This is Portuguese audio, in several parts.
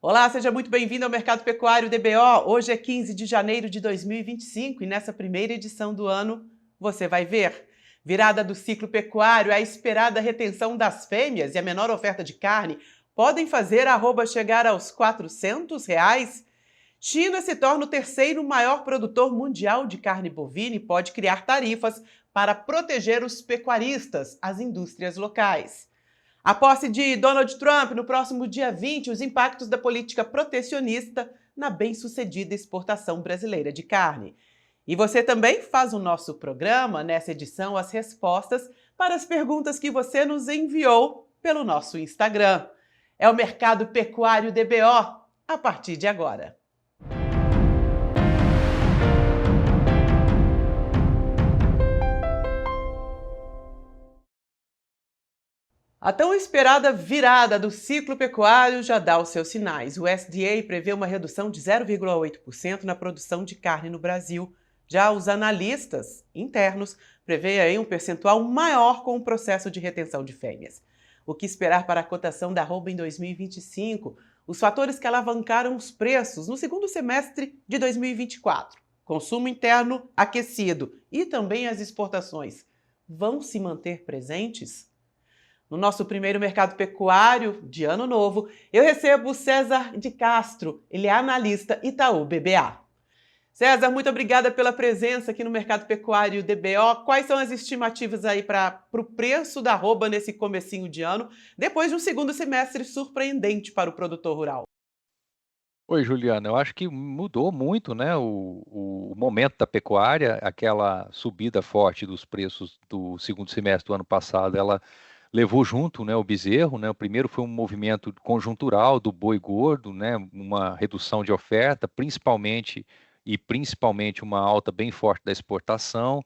Olá, seja muito bem-vindo ao Mercado Pecuário DBO. Hoje é 15 de janeiro de 2025 e nessa primeira edição do ano você vai ver. Virada do ciclo pecuário, a esperada retenção das fêmeas e a menor oferta de carne podem fazer a arroba chegar aos R$ 400. China se torna o terceiro maior produtor mundial de carne bovina e pode criar tarifas para proteger os pecuaristas, as indústrias locais. A posse de Donald Trump no próximo dia 20, os impactos da política protecionista na bem-sucedida exportação brasileira de carne. E você também faz o nosso programa, nessa edição, as respostas para as perguntas que você nos enviou pelo nosso Instagram. É o Mercado Pecuário DBO, a partir de agora. A tão esperada virada do ciclo pecuário já dá os seus sinais. O USDA prevê uma redução de 0,8% na produção de carne no Brasil. Já os analistas internos prevêem aí um percentual maior com o processo de retenção de fêmeas. O que esperar para a cotação da arroba em 2025? Os fatores que alavancaram os preços no segundo semestre de 2024. Consumo interno aquecido e também as exportações vão se manter presentes? No nosso primeiro mercado pecuário de ano novo, eu recebo o César de Castro, ele é analista Itaú BBA. César, muito obrigada pela presença aqui no Mercado Pecuário DBO. Quais são as estimativas aí para o preço da arroba nesse comecinho de ano, depois de um segundo semestre surpreendente para o produtor rural? Oi, Juliana. Eu acho que mudou muito, né, o momento da pecuária, aquela subida forte dos preços do segundo semestre do ano passado, ela levou junto, né, o bezerro, né. O primeiro foi um movimento conjuntural do boi gordo, né, uma redução de oferta, principalmente uma alta bem forte da exportação.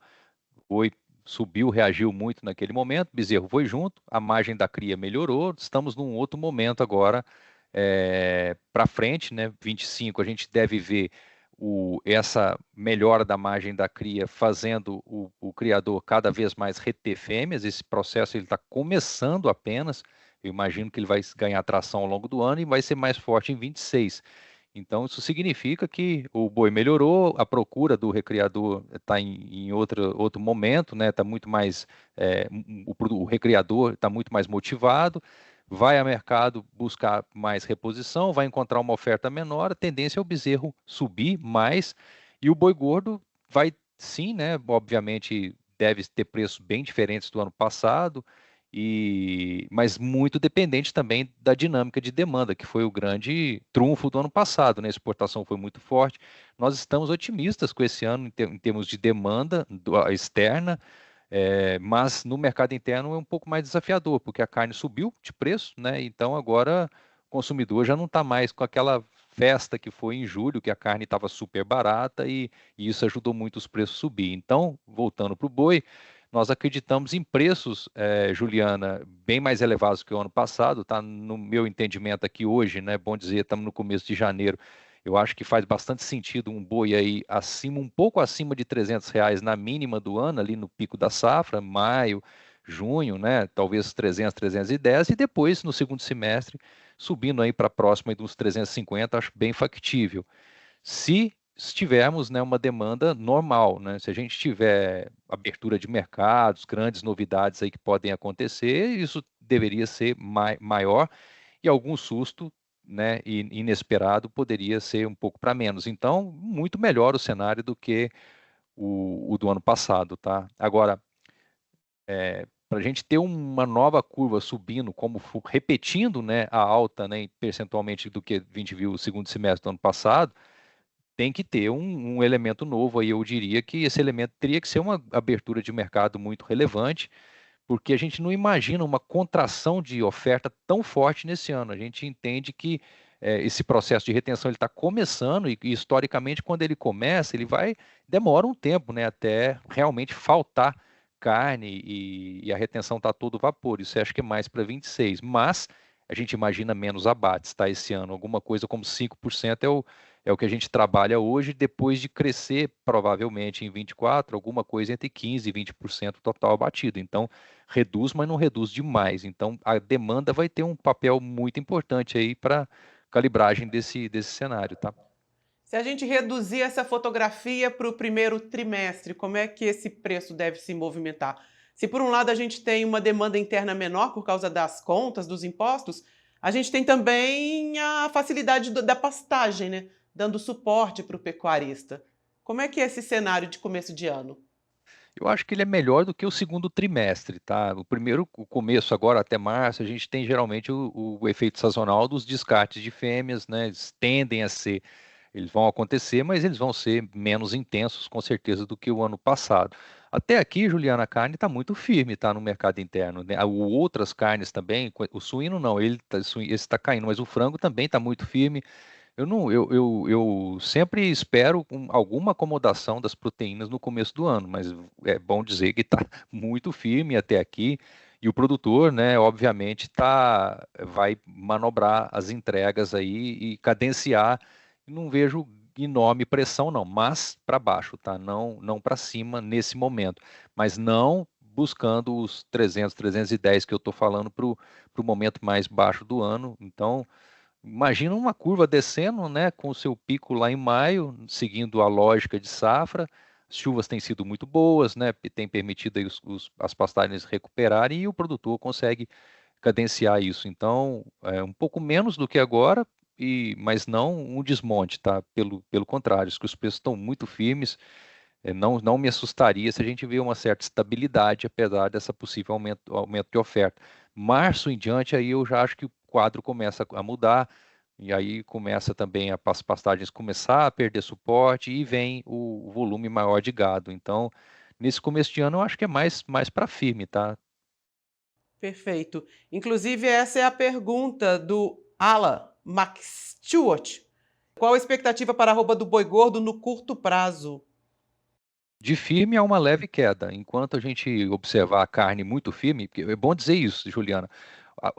O boi subiu, reagiu muito naquele momento, o bezerro foi junto, a margem da cria melhorou, estamos num outro momento agora, para frente, né, 25, a gente deve ver essa melhora da margem da cria fazendo o criador cada vez mais reter fêmeas. Esse processo ele está começando apenas, eu imagino que ele vai ganhar tração ao longo do ano e vai ser mais forte em 26. Então, isso significa que o boi melhorou, a procura do recriador está em outro momento, né? Está muito mais, o recriador está muito mais motivado, vai ao mercado buscar mais reposição, vai encontrar uma oferta menor, a tendência é o bezerro subir mais, e o boi gordo vai sim, né? Obviamente deve ter preços bem diferentes do ano passado, mas muito dependente também da dinâmica de demanda, que foi o grande trunfo do ano passado, né? A exportação foi muito forte. Nós estamos otimistas com esse ano em termos de demanda externa, mas no mercado interno é um pouco mais desafiador, porque a carne subiu de preço, né? Então agora o consumidor já não está mais com aquela festa que foi em julho, que a carne estava super barata e isso ajudou muito os preços a subir. Então, voltando para o boi, nós acreditamos em preços, Juliana, bem mais elevados que o ano passado, tá? No meu entendimento aqui hoje, né? Bom dizer, estamos no começo de janeiro. Eu acho que faz bastante sentido um boi aí acima, um pouco acima de R$ 300 na mínima do ano, ali no pico da safra, maio, junho, né? Talvez 300, 310, e depois no segundo semestre subindo aí para próximo aí dos 350, acho bem factível. Se tivermos, né, uma demanda normal, né? Se a gente tiver abertura de mercados, grandes novidades aí que podem acontecer, isso deveria ser maior, e algum susto, né, inesperado poderia ser um pouco para menos. Então, muito melhor o cenário do que o do ano passado, tá? Agora, para a gente ter uma nova curva subindo, repetindo, né, a alta, né, percentualmente do que a gente viu o segundo semestre do ano passado, tem que ter um elemento novo aí. Eu diria que esse elemento teria que ser uma abertura de mercado muito relevante, porque a gente não imagina uma contração de oferta tão forte nesse ano. A gente entende que esse processo de retenção ele está começando e historicamente quando ele começa demora um tempo, né, até realmente faltar carne e a retenção está todo vapor. Isso eu acho que é mais para 26, mas a gente imagina menos abates, tá? Esse ano, alguma coisa como 5% é o que a gente trabalha hoje, depois de crescer provavelmente em 24, alguma coisa entre 15% e 20% total abatido. Então, reduz, mas não reduz demais. Então, a demanda vai ter um papel muito importante aí para calibragem desse cenário, tá? Se a gente reduzir essa fotografia para o primeiro trimestre, como é que esse preço deve se movimentar? Se por um lado a gente tem uma demanda interna menor por causa das contas, dos impostos, a gente tem também a facilidade da pastagem, né? Dando suporte para o pecuarista. Como é que é esse cenário de começo de ano? Eu acho que ele é melhor do que o segundo trimestre, tá? O começo agora até março, a gente tem geralmente o efeito sazonal dos descartes de fêmeas, né? Eles vão acontecer, mas eles vão ser menos intensos, com certeza, do que o ano passado. Até aqui, Juliana, a carne está muito firme, tá, no mercado interno, né? Outras carnes também, o suíno não, esse está caindo, mas o frango também está muito firme. Eu não, eu sempre espero alguma acomodação das proteínas no começo do ano, mas é bom dizer que está muito firme até aqui. E o produtor, né, obviamente, vai manobrar as entregas aí e cadenciar. Não vejo enorme pressão, não, mas para baixo, tá? Não para cima nesse momento, mas não buscando os 300, 310 que eu estou falando para o momento mais baixo do ano. Então, imagina uma curva descendo, né, com o seu pico lá em maio, seguindo a lógica de safra. As chuvas têm sido muito boas, né, tem permitido aí as pastagens recuperarem e o produtor consegue cadenciar isso. Então, é um pouco menos do que agora, mas não um desmonte, tá? Pelo contrário, os preços estão muito firmes. Não me assustaria se a gente vê uma certa estabilidade, apesar dessa possível aumento de oferta. Março em diante, aí eu já acho que o quadro começa a mudar, e aí começa também as pastagens começar a perder suporte e vem o volume maior de gado. Então, nesse começo de ano, eu acho que é mais para firme, tá? Perfeito. Inclusive, essa é a pergunta do Alan Max Stewart. Qual a expectativa para a arroba do boi gordo no curto prazo? De firme a uma leve queda. Enquanto a gente observar a carne muito firme, porque é bom dizer isso, Juliana,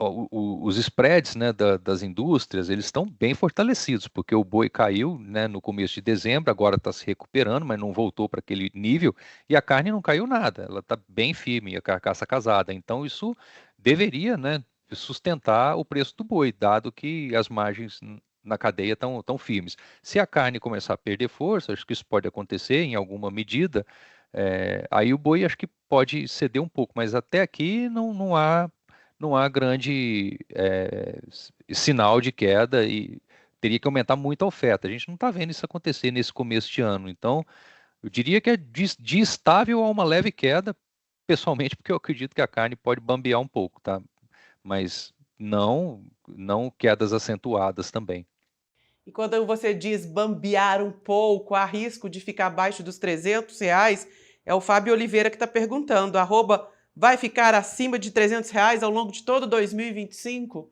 os spreads, né, das indústrias, eles estão bem fortalecidos, porque o boi caiu, né, no começo de dezembro, agora está se recuperando, mas não voltou para aquele nível, e a carne não caiu nada, ela está bem firme, a carcaça casada. Então isso deveria, né, sustentar o preço do boi, dado que as margens na cadeia estão tão firmes. Se a carne começar a perder força, acho que isso pode acontecer em alguma medida, aí o boi acho que pode ceder um pouco, mas até aqui não há grande sinal de queda e teria que aumentar muito a oferta. A gente não está vendo isso acontecer nesse começo de ano. Então, eu diria que é de estável a uma leve queda, pessoalmente, porque eu acredito que a carne pode bambear um pouco, tá? Mas não quedas acentuadas também. E quando você diz bambear um pouco, há risco de ficar abaixo dos R$ 300, é o Fábio Oliveira que está perguntando. Arroba vai ficar acima de R$ 300 ao longo de todo 2025?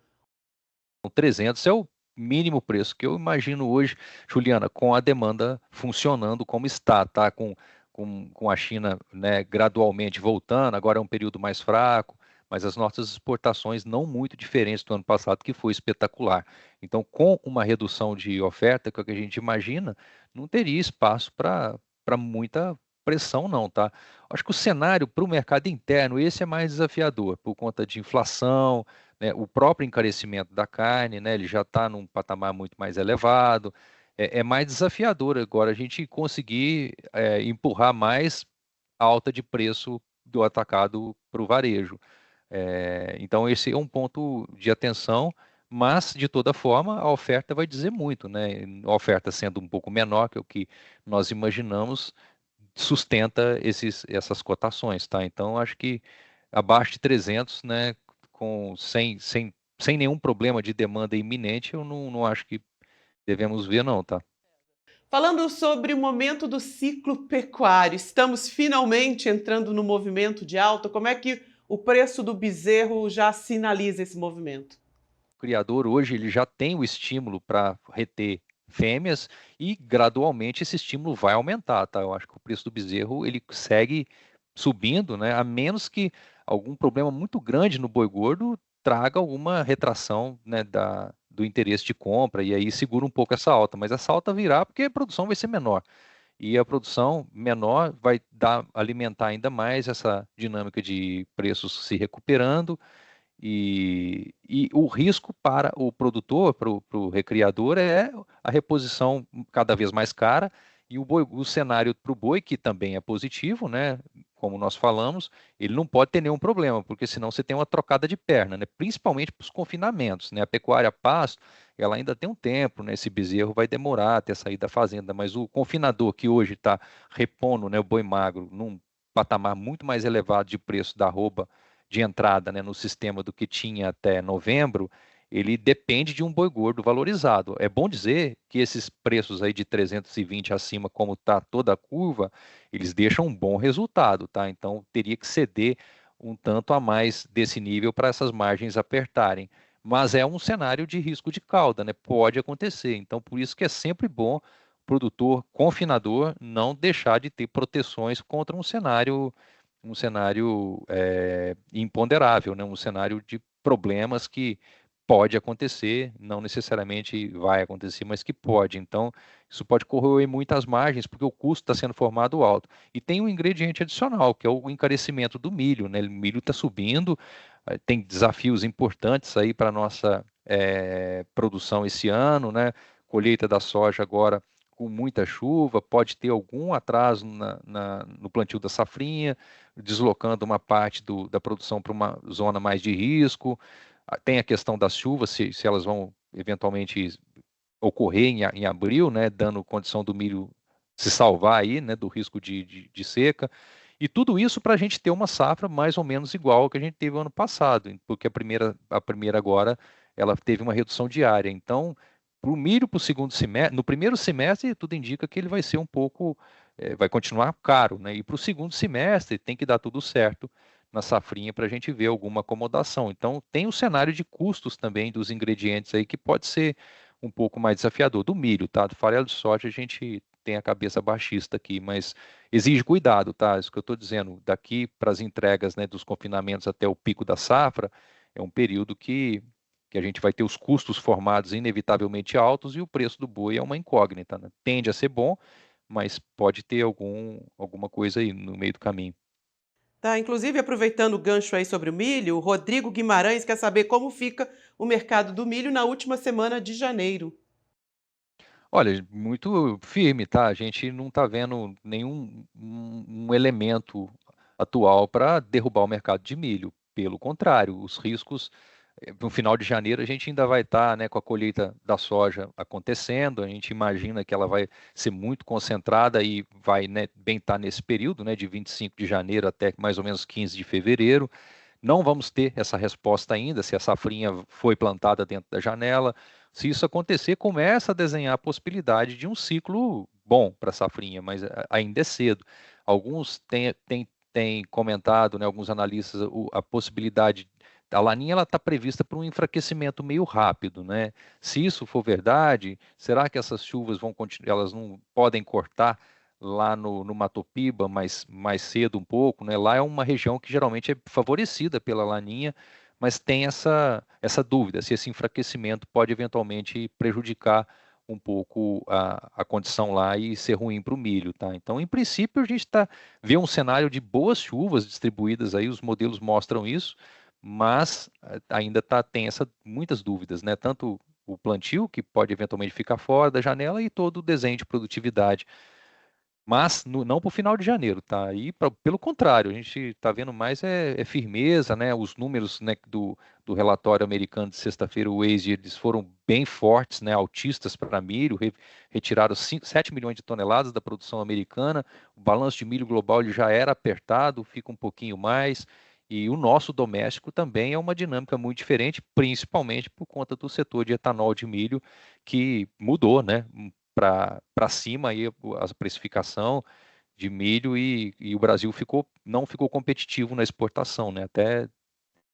300 é o mínimo preço que eu imagino hoje, Juliana, com a demanda funcionando como está, tá? Com a China, né, gradualmente voltando, agora é um período mais fraco, mas as nossas exportações não muito diferentes do ano passado, que foi espetacular. Então, com uma redução de oferta, que é o que a gente imagina, não teria espaço para muita pressão, não, tá? Acho que o cenário para o mercado interno, esse é mais desafiador, por conta de inflação, né, o próprio encarecimento da carne, né, ele já está num patamar muito mais elevado. É mais desafiador agora a gente conseguir empurrar mais alta de preço do atacado para o varejo. Então, esse é um ponto de atenção, mas, de toda forma, a oferta vai dizer muito, né? A oferta sendo um pouco menor que o que nós imaginamos, sustenta essas cotações, tá? Então, acho que abaixo de 300, né, sem nenhum problema de demanda iminente, eu não acho que devemos ver, não, tá? Falando sobre o momento do ciclo pecuário, estamos finalmente entrando no movimento de alta. Como é que o preço do bezerro já sinaliza esse movimento? O criador hoje ele já tem o estímulo para reter fêmeas e gradualmente esse estímulo vai aumentar, tá? Eu acho que o preço do bezerro ele segue subindo, né? A menos que algum problema muito grande no boi gordo traga alguma retração, né, do interesse de compra e aí segura um pouco essa alta, mas essa alta virá porque a produção vai ser menor. E a produção menor vai alimentar ainda mais essa dinâmica de preços se recuperando E o risco para o produtor, para o recriador, é a reposição cada vez mais cara, e o cenário para o boi, que também é positivo, né? Como nós falamos, ele não pode ter nenhum problema, porque senão você tem uma trocada de perna, né? Principalmente para os confinamentos, né? A pecuária a pasto, ela ainda tem um tempo, né? Esse bezerro vai demorar até sair da fazenda, mas o confinador que hoje está repondo, né, o boi magro num patamar muito mais elevado de preço da arroba de entrada, né, no sistema do que tinha até novembro, ele depende de um boi gordo valorizado. É bom dizer que esses preços aí de 320 acima, como está toda a curva, eles deixam um bom resultado, tá? Então teria que ceder um tanto a mais desse nível para essas margens apertarem. Mas é um cenário de risco de cauda, né? Pode acontecer. Então, por isso que é sempre bom o produtor confinador não deixar de ter proteções contra um cenário imponderável, né? Um cenário de problemas que pode acontecer, não necessariamente vai acontecer, mas que pode. Então, isso pode corroer muitas margens, porque o custo está sendo formado alto. E tem um ingrediente adicional, que é o encarecimento do milho, né? O milho está subindo, tem desafios importantes aí para a nossa produção esse ano, né? Colheita da soja agora com muita chuva, pode ter algum atraso no plantio da safrinha, deslocando uma parte da produção para uma zona mais de risco. Tem a questão das chuvas, se elas vão eventualmente ocorrer em abril, né, dando condição do milho se salvar aí, né, do risco de seca. E tudo isso para a gente ter uma safra mais ou menos igual ao que a gente teve ano passado, porque a primeira agora ela teve uma redução diária. Então, para o milho para o segundo semestre, no primeiro semestre, tudo indica que ele vai ser um pouco, vai continuar caro, né? E para o segundo semestre tem que dar tudo certo na safrinha para a gente ver alguma acomodação. Então, tem o cenário de custos também dos ingredientes aí que pode ser um pouco mais desafiador. Do milho, tá? Do farelo de soja a gente tem a cabeça baixista aqui, mas exige cuidado, tá? Isso que eu estou dizendo. Daqui para as entregas, né, dos confinamentos até o pico da safra, é um período que a gente vai ter os custos formados inevitavelmente altos e o preço do boi é uma incógnita, né? Tende a ser bom, mas pode ter alguma coisa aí no meio do caminho. Tá, inclusive aproveitando o gancho aí sobre o milho, o Rodrigo Guimarães quer saber como fica o mercado do milho na última semana de janeiro. Olha, muito firme, tá? A gente não está vendo nenhum um elemento atual para derrubar o mercado de milho. Pelo contrário, os riscos, no final de janeiro, a gente ainda vai estar, né, com a colheita da soja acontecendo. A gente imagina que ela vai ser muito concentrada e vai, né, bem estar nesse período, né, de 25 de janeiro até mais ou menos 15 de fevereiro. Não vamos ter essa resposta ainda, se a safrinha foi plantada dentro da janela. Se isso acontecer, começa a desenhar a possibilidade de um ciclo bom para a safrinha, mas ainda é cedo. Alguns têm comentado, né, alguns analistas, a possibilidade. A laninha ela está prevista para um enfraquecimento meio rápido, né? Se isso for verdade, será que essas chuvas vão continuar? Elas não podem cortar lá no Mato Piba mais cedo um pouco, né? Lá é uma região que geralmente é favorecida pela laninha, mas tem essa dúvida se esse enfraquecimento pode eventualmente prejudicar um pouco a condição lá e ser ruim para o milho, tá? Então, em princípio, a gente vê um cenário de boas chuvas distribuídas aí, os modelos mostram isso, mas ainda tem muitas dúvidas, né? Tanto o plantio, que pode eventualmente ficar fora da janela, e todo o desenho de produtividade, mas não para o final de janeiro, tá? E pelo contrário, a gente está vendo mais firmeza, né? Os números, né, do relatório americano de sexta-feira, o WASDE, eles foram bem fortes, né? Altistas para milho, retiraram 7 milhões de toneladas da produção americana. O balanço de milho global ele já era apertado, fica um pouquinho mais. E o nosso doméstico também é uma dinâmica muito diferente, principalmente por conta do setor de etanol de milho, que mudou, né? Para cima aí a precificação de milho e o Brasil não ficou competitivo na exportação, né? Até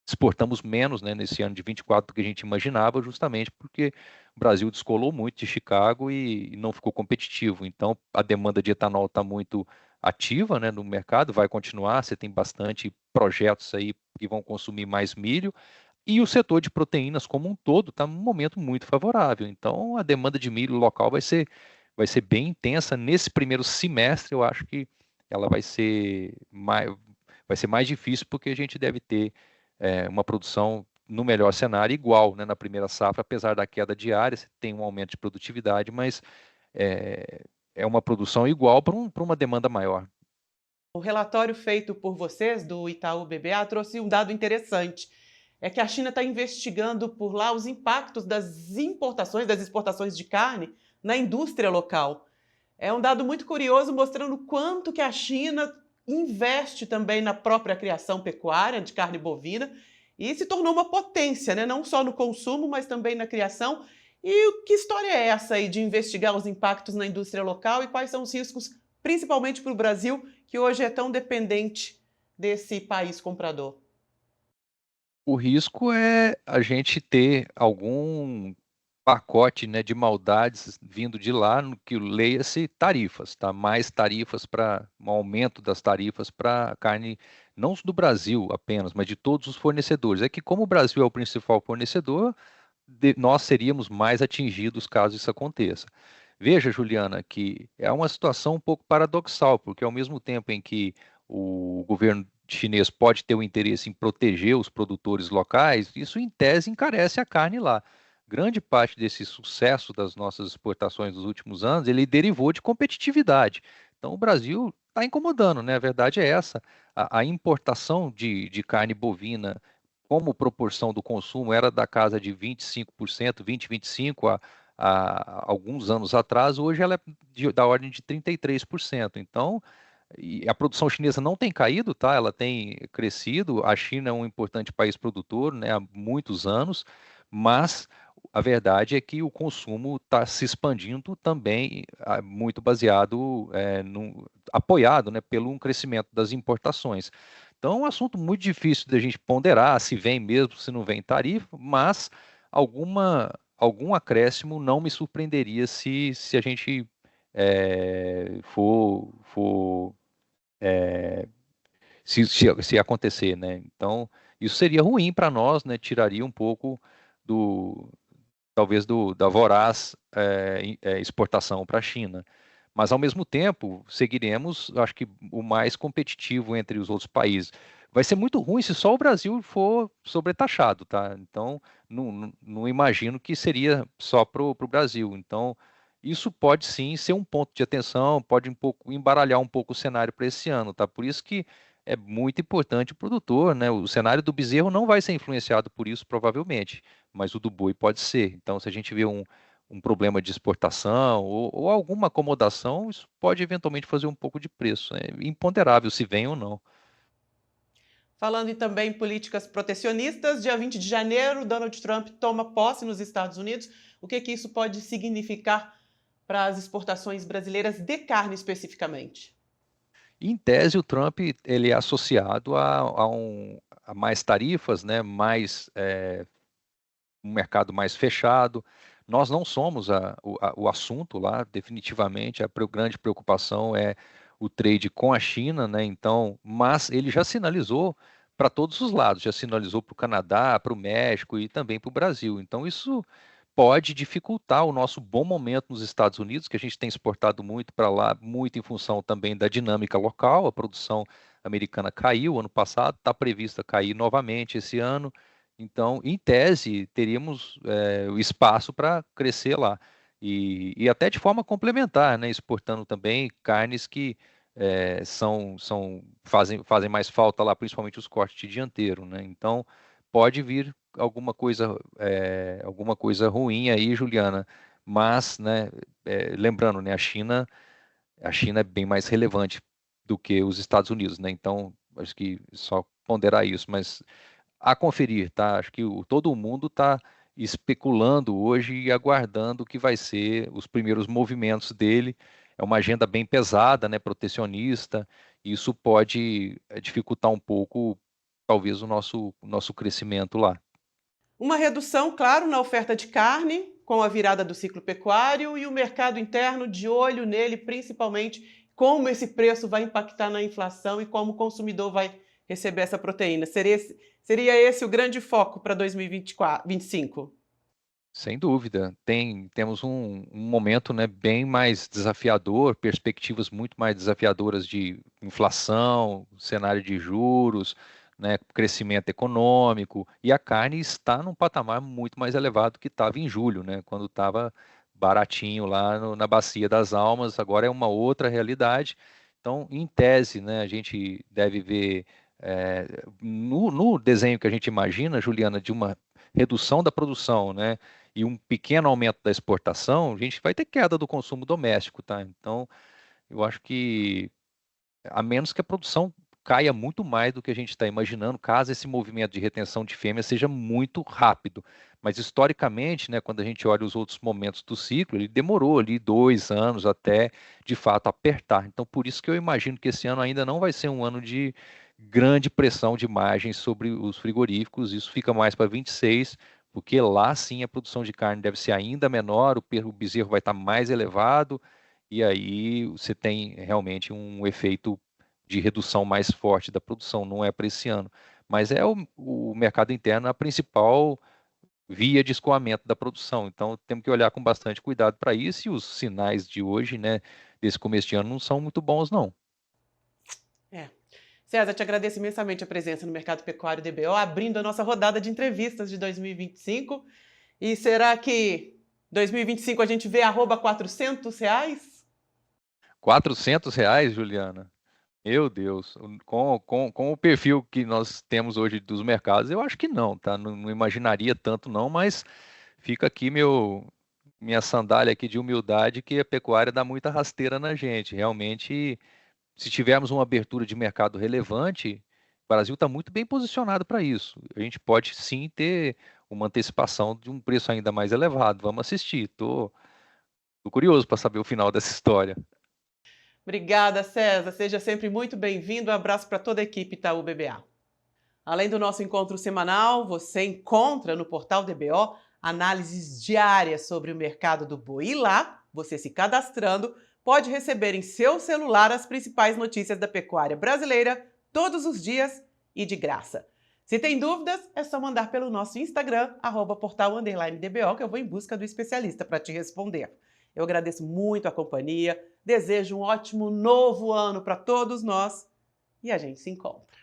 exportamos menos, né, nesse ano de 24 do que a gente imaginava, justamente porque o Brasil descolou muito de Chicago e não ficou competitivo. Então, a demanda de etanol está muito ativa, né, no mercado, vai continuar. Você tem bastante projetos aí que vão consumir mais milho. E o setor de proteínas como um todo está num momento muito favorável. Então, a demanda de milho local vai ser bem intensa. Nesse primeiro semestre, eu acho que ela vai ser mais difícil, porque a gente deve ter uma produção no melhor cenário, igual, né, na primeira safra, apesar da queda diária, você tem um aumento de produtividade, mas é uma produção igual para uma demanda maior. O relatório feito por vocês, do Itaú BBA, trouxe um dado interessante. É que a China está investigando por lá os impactos das importações, das exportações de carne na indústria local. É um dado muito curioso, mostrando quanto que a China investe também na própria criação pecuária de carne bovina e se tornou uma potência, né? Não só no consumo, mas também na criação. E que história é essa aí de investigar os impactos na indústria local e quais são os riscos, principalmente para o Brasil, que hoje é tão dependente desse país comprador? O risco é a gente ter algum pacote, né, de maldades vindo de lá, no que leia-se tarifas, tá? Mais tarifas para um aumento das tarifas para carne, não do Brasil apenas, mas de todos os fornecedores. É que como o Brasil é o principal fornecedor, nós seríamos mais atingidos caso isso aconteça. Veja, Juliana, que é uma situação um pouco paradoxal, porque ao mesmo tempo em que o governo chinês pode ter o interesse em proteger os produtores locais, isso em tese encarece a carne lá. Grande parte desse sucesso das nossas exportações nos últimos anos, ele derivou de competitividade. Então o Brasil está incomodando, né? A verdade é essa. A importação de carne bovina como proporção do consumo era da casa de 25%, 20, 25% há alguns anos atrás, hoje ela é da ordem de 33%. Então, e a produção chinesa não tem caído, tá? Ela tem crescido. A China é um importante país produtor, né, há muitos anos, mas a verdade é que o consumo está se expandindo também, muito baseado, apoiado, né, pelo um crescimento das importações. Então, é um assunto muito difícil da gente ponderar se vem mesmo, se não vem tarifa, mas algum acréscimo não me surpreenderia se a gente for se acontecer, né? Então, isso seria ruim para nós, né? Tiraria um pouco do, talvez da voraz exportação para a China. Mas, ao mesmo tempo, seguiremos, acho que, o mais competitivo entre os outros países. Vai ser muito ruim se só o Brasil for sobretaxado, tá? Então, não imagino que seria só para o Brasil. Então, isso pode sim ser um ponto de atenção, pode um pouco embaralhar um pouco o cenário para esse ano, tá? Por isso que é muito importante o produtor, né? O cenário do bezerro não vai ser influenciado por isso, provavelmente, mas o do boi pode ser. Então, se a gente vê um problema de exportação ou alguma acomodação, isso pode eventualmente fazer um pouco de preço. É imponderável se vem ou não. Falando em também políticas protecionistas, dia 20 de janeiro, Donald Trump toma posse nos Estados Unidos. O que isso pode significar para as exportações brasileiras de carne especificamente? Em tese, o Trump ele é associado a mais tarifas, né, um mercado mais fechado. Nós não somos o assunto lá, definitivamente. Grande preocupação é o trade com a China, né? Então, mas ele já sinalizou para todos os lados, já sinalizou para o Canadá, para o México e também para o Brasil. Então, isso pode dificultar o nosso bom momento nos Estados Unidos, que a gente tem exportado muito para lá, muito em função também da dinâmica local. A produção americana caiu ano passado, está prevista cair novamente esse ano. Então, em tese, teríamos o espaço para crescer lá. E até de forma complementar, né, exportando também carnes que fazem mais falta lá, principalmente os cortes de dianteiro, né? Então, pode vir alguma coisa ruim aí, Juliana. Mas, né, lembrando, né, a China é bem mais relevante do que os Estados Unidos, né? Então, acho que só ponderar isso, mas a conferir, tá? Acho que todo mundo está especulando hoje e aguardando o que vai ser os primeiros movimentos dele. É uma agenda bem pesada, né, protecionista, e isso pode dificultar um pouco, talvez, o nosso crescimento lá. Uma redução, claro, na oferta de carne, com a virada do ciclo pecuário, e o mercado interno de olho nele, principalmente como esse preço vai impactar na inflação e como o consumidor vai receber essa proteína. Seria esse o grande foco para 2024, 2025? Sem dúvida, temos um momento, né, bem mais desafiador, perspectivas muito mais desafiadoras de inflação, cenário de juros, né, crescimento econômico, e a carne está num patamar muito mais elevado que estava em julho, né, quando estava baratinho lá na Bacia das Almas, agora é uma outra realidade. Então, em tese, né, a gente deve ver, no desenho que a gente imagina, Juliana, de uma redução da produção, né, e um pequeno aumento da exportação, a gente vai ter queda do consumo doméstico, tá? Então, eu acho que, a menos que a produção caia muito mais do que a gente está imaginando, caso esse movimento de retenção de fêmea seja muito rápido. Mas historicamente, né, quando a gente olha os outros momentos do ciclo, ele demorou ali 2 anos até, de fato, apertar. Então, por isso que eu imagino que esse ano ainda não vai ser um ano de grande pressão de margens sobre os frigoríficos. Isso fica mais para 26, porque lá sim a produção de carne deve ser ainda menor, o bezerro vai estar mais elevado, e aí você tem realmente um efeito de redução mais forte da produção, não é para esse ano. Mas é o mercado interno a principal via de escoamento da produção. Então temos que olhar com bastante cuidado para isso, e os sinais de hoje, né, desse começo de ano, não são muito bons, não. É. César, te agradeço imensamente a presença no Mercado Pecuário DBO, abrindo a nossa rodada de entrevistas de 2025. E será que 2025 a gente vê arroba R$ 400? R$ 400, Juliana? Meu Deus, com o perfil que nós temos hoje dos mercados, eu acho que não, tá? Não, não imaginaria tanto não, mas fica aqui minha sandália aqui de humildade, que a pecuária dá muita rasteira na gente. Realmente, se tivermos uma abertura de mercado relevante, o Brasil está muito bem posicionado para isso. A gente pode sim ter uma antecipação de um preço ainda mais elevado. Vamos assistir. Tô curioso para saber o final dessa história. Obrigada, César. Seja sempre muito bem-vindo. Um abraço para toda a equipe Itaú BBA. Além do nosso encontro semanal, você encontra no portal DBO análises diárias sobre o mercado do boi. E lá, você se cadastrando, pode receber em seu celular as principais notícias da pecuária brasileira todos os dias e de graça. Se tem dúvidas, é só mandar pelo nosso Instagram, @portal_DBO, que eu vou em busca do especialista para te responder. Eu agradeço muito a companhia, desejo um ótimo novo ano para todos nós e a gente se encontra.